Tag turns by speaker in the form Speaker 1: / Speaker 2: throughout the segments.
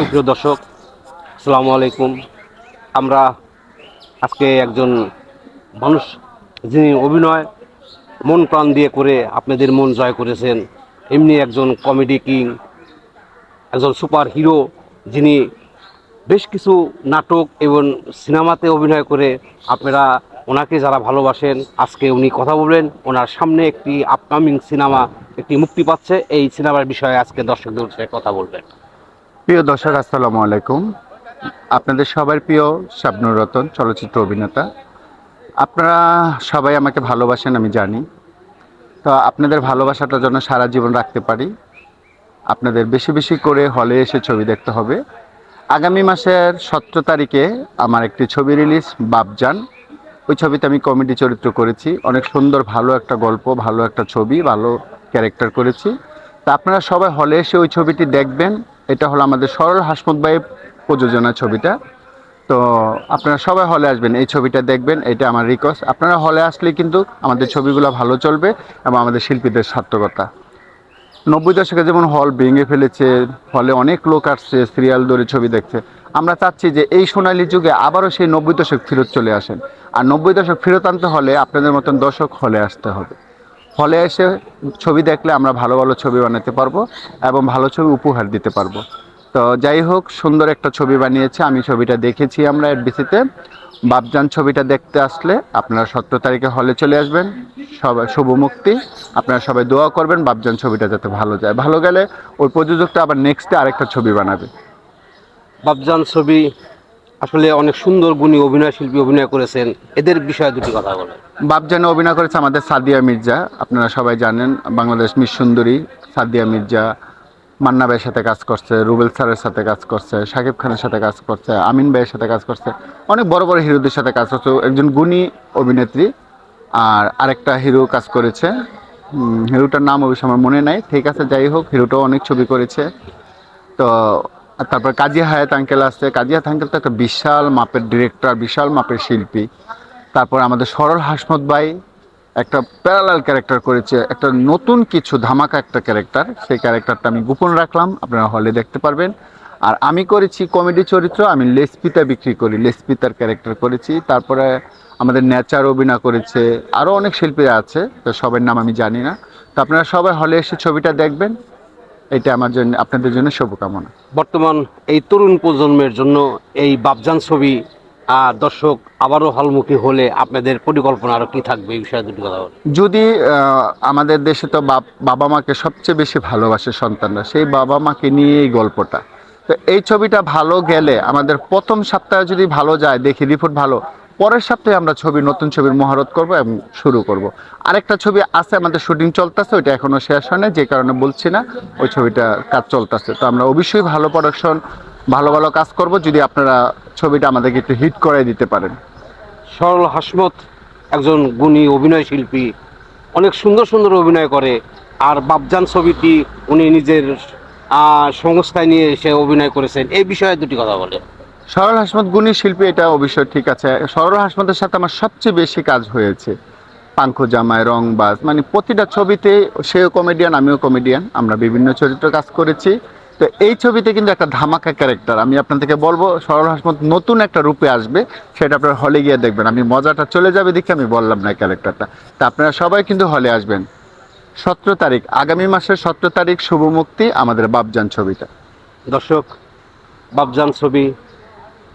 Speaker 1: সুপ্রিয় দর্শক, আসসালামু আলাইকুম। আমরা আজকে একজন মানুষ যিনি অভিনয় মন প্রাণ দিয়ে করে আপনাদের মন জয় করেছেন, এমনি একজন কমেডি কিং, একজন সুপার হিরো, যিনি বেশ কিছু নাটক এবং সিনেমাতে অভিনয় করে আপনারা ওনাকে যারা ভালোবাসেন, আজকে উনি কথা বলবেন। ওনার সামনে একটি আপকামিং সিনেমা একটি মুক্তি পাচ্ছে, এই সিনেমার বিষয়ে আজকে দর্শকদের সাথে কথা বলবেন।
Speaker 2: প্রিয় দর্শক, আসসালামু আলাইকুম। আপনাদের সবার প্রিয় শাবনুর রতন, চলচ্চিত্র অভিনেতা। আপনারা সবাই আমাকে ভালোবাসেন, আমি জানি। তো আপনাদের ভালোবাসাটা যেন সারা জীবন রাখতে পারি, আপনাদের বেশি বেশি করে হলে এসে ছবি দেখতে হবে। আগামী মাসের 17 তারিখে আমার একটি ছবি রিলিজ, বাপজান। ওই ছবিতে আমি কমেডি চরিত্র করেছি। অনেক সুন্দর, ভালো একটা গল্প, ভালো একটা ছবি, ভালো ক্যারেক্টার করেছি। তা আপনারা সবাই হলে এসে ওই ছবিটি দেখবেন। এটা হলো আমাদের সরল হাসমত ভাইয়ের প্রযোজনা ছবিটা। তো আপনারা সবাই হলে আসবেন, এই ছবিটা দেখবেন, এটা আমার রিকোয়েস্ট। আপনারা হলে আসলে কিন্তু আমাদের ছবিগুলো ভালো চলবে এবং আমাদের শিল্পীদের সার্থকতা। 90 দশকে যেমন হল ভেঙে ফেলেছে, হলে অনেক লোক আসছে সিরিয়াল ধরে ছবি দেখছে। আমরা চাচ্ছি যে এই সোনালী যুগে আবারও সেই 90 দশক ফেরত চলে আসেন। আর 90 দশক ফেরত আনতে হলে আপনাদের মতন দর্শক হলে আসতে হবে। হলে এসে ছবি দেখলে আমরা ভালো ভালো ছবি বানাতে পারবো এবং ভালো ছবি উপহার দিতে পারবো। তো যাই হোক, সুন্দর একটা ছবি বানিয়েছে, আমি ছবিটা দেখেছি আমরা এফডিসিতে। বাপজান ছবিটা দেখতে আসলে আপনারা 17 তারিখে হলে চলে আসবেন। সবাই শুভ মুক্তি। আপনারা সবাই দোয়া করবেন বাপজান ছবিটা যাতে ভালো যায়। ভালো গেলে ওই প্রযোজকটা আবার নেক্সটে আরেকটা ছবি বানাবে।
Speaker 1: বাপজান ছবি আসলে অনেক সুন্দর গুণী অভিনয় শিল্পী অভিনয় করেছেন, এদের বিষয়ে দুটি কথা বলেন।
Speaker 2: বাপজানে অভিনয় করেছে আমাদের সাদিয়া মির্জা, আপনারা সবাই জানেন, বাংলাদেশ মিস সুন্দরী সাদিয়া মির্জা। মান্না ভাইয়ের সাথে কাজ করছে, রুবেল স্যারের সাথে কাজ করছে, শাকিব খানের সাথে কাজ করছে, আমিন ভাইয়ের সাথে কাজ করছে, অনেক বড় বড় হিরোদের সাথে কাজ করছে। একজন গুণী অভিনেত্রী। আর আরেকটা হিরো কাজ করেছে, হিরোটার নাম অবশ্য আমার মনে নাই। ঠিক আছে, যাই হোক, হিরোটাও অনেক ছবি করেছে। তো তারপর কাজী হায়াত আঙ্কেল আছে। কাজী হায়াত আঙ্কেল তো একটা বিশাল মাপের ডিরেক্টর, বিশাল মাপের শিল্পী। তারপর আমাদের সরল হাসমত ভাই একটা প্যারালাল ক্যারেক্টার করেছে, একটা নতুন কিছু ধামাকা একটা ক্যারেক্টার। সেই ক্যারেক্টারটা আমি গোপন রাখলাম, আপনারা হলে দেখতে পারবেন। আর আমি করেছি কমেডি চরিত্র, আমি লেসপিতা বিক্রি করি, লেসপিতার ক্যারেক্টার করেছি। তারপরে আমাদের নেচার অভিনয় করেছে, আরও অনেক শিল্পীরা আছে, তো সবার নাম আমি জানি না। তো আপনারা সবাই হলে এসে ছবিটা দেখবেন, এটা আমার জন্য, আপনাদের জন্য শুভকামনা।
Speaker 1: বর্তমান এই তরুণ প্রজন্মের জন্য এই বাপজান ছবি দর্শক আবারও হলমুখী হলে আপনাদের পরিকল্পনা আরও কী থাকবে, এই বিষয়ে দুটি কথা বলেন।
Speaker 2: যদি আমাদের দেশে তো বাবা মাকে সবচেয়ে বেশি ভালোবাসে সন্তানরা, সেই বাবা মাকে নিয়ে এই গল্পটা। তো এই ছবিটা ভালো গেলে, আমাদের প্রথম সপ্তাহে যদি ভালো যায়, দেখি রিপোর্ট ভালো, পরের সপ্তাহে আমরা নতুন ছবির মহরত করব এবং শুরু করব। আরেকটা ছবি আছে, আমাদের শুটিং চলতেছে, ওইটা এখনো শেষ হয় না, যে কারণে বলছি না। ওই ছবিটা কাজ চলতেছে। তো আমরা অবশ্যই ভালো প্রোডাকশন, ভালো ভালো কাজ করব, যদি আপনারা ছবিটা আমাদেরকে একটু হিট করে দিতে পারেন।
Speaker 1: সরল হাসমত একজন গুণী অভিনয় শিল্পী, অনেক সুন্দর সুন্দর অভিনয় করে। আর বাপজান ছবিটি উনি নিজের সংস্থায় নিয়ে এসে অভিনয় করেছেন, এই বিষয়ে দুটি কথা বলে।
Speaker 2: সরল হাসমত গুণী শিল্পী, এটা অবশ্যই ঠিক আছে। সরল হাসমতের সাথে আমার সবচেয়ে বেশি কাজ হয়েছে পাঙ্খু জামাই, রংবাজ, মানে প্রতিটা ছবিতে সেও কমেডিয়ান, আমিও কমেডিয়ান, আমরা বিভিন্ন চরিত্র কাজ করেছি। তো এই ছবিতে কিন্তু একটা ধামাকা ক্যারেক্টার, আমি আপনাদেরকে বলবো, সরল হাসমত নতুন একটা রূপে আসবে, সেটা আপনারা হলে গিয়ে দেখবেন। আমি মজাটা চলে যাবে দেখে আমি বললাম না ক্যারেক্টারটা। তা আপনারা সবাই কিন্তু হলে আসবেন। 17 তারিখ, আগামী মাসের 17 তারিখ শুভ মুক্তি আমাদের বাপজান ছবিটা।
Speaker 1: দর্শক, বাপজান ছবি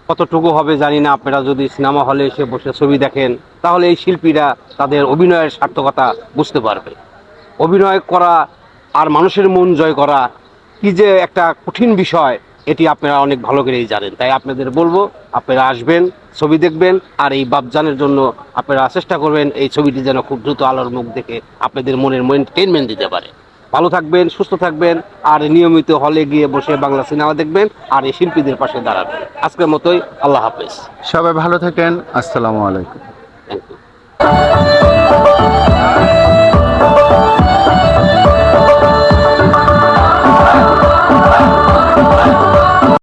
Speaker 1: কতটুকু হবে জানি না, আপনারা যদি সিনেমা হলে এসে বসে ছবি দেখেন, তাহলে এই শিল্পীরা তাদের অভিনয়ের সার্থকতা বুঝতে পারবে। অভিনয় করা আর মানুষের মন জয় করা কি যে একটা কঠিন বিষয়, এটি আপনারা অনেক ভালো করেই জানেন। তাই আপনাদের বলবো, আপনারা আসবেন, ছবি দেখবেন, আর এই বাপজানের জন্য আপনারা চেষ্টা করবেন এই ছবিটি যেন খুব দ্রুত আলোর মুখ দেখে আপনাদের মনের এন্টারটেইনমেন্ট দিতে পারে। ভালো থাকবেন, সুস্থ থাকবেন, আর নিয়মিত হলে গিয়ে বসে বাংলা সিনেমা দেখবেন, আর এই শিল্পীদের পাশে দাঁড়াবেন। আজকের মতোই আল্লাহ হাফেজ।
Speaker 2: সবাই ভালো থাকেন, আসসালামু আলাইকুম।
Speaker 1: Thank you.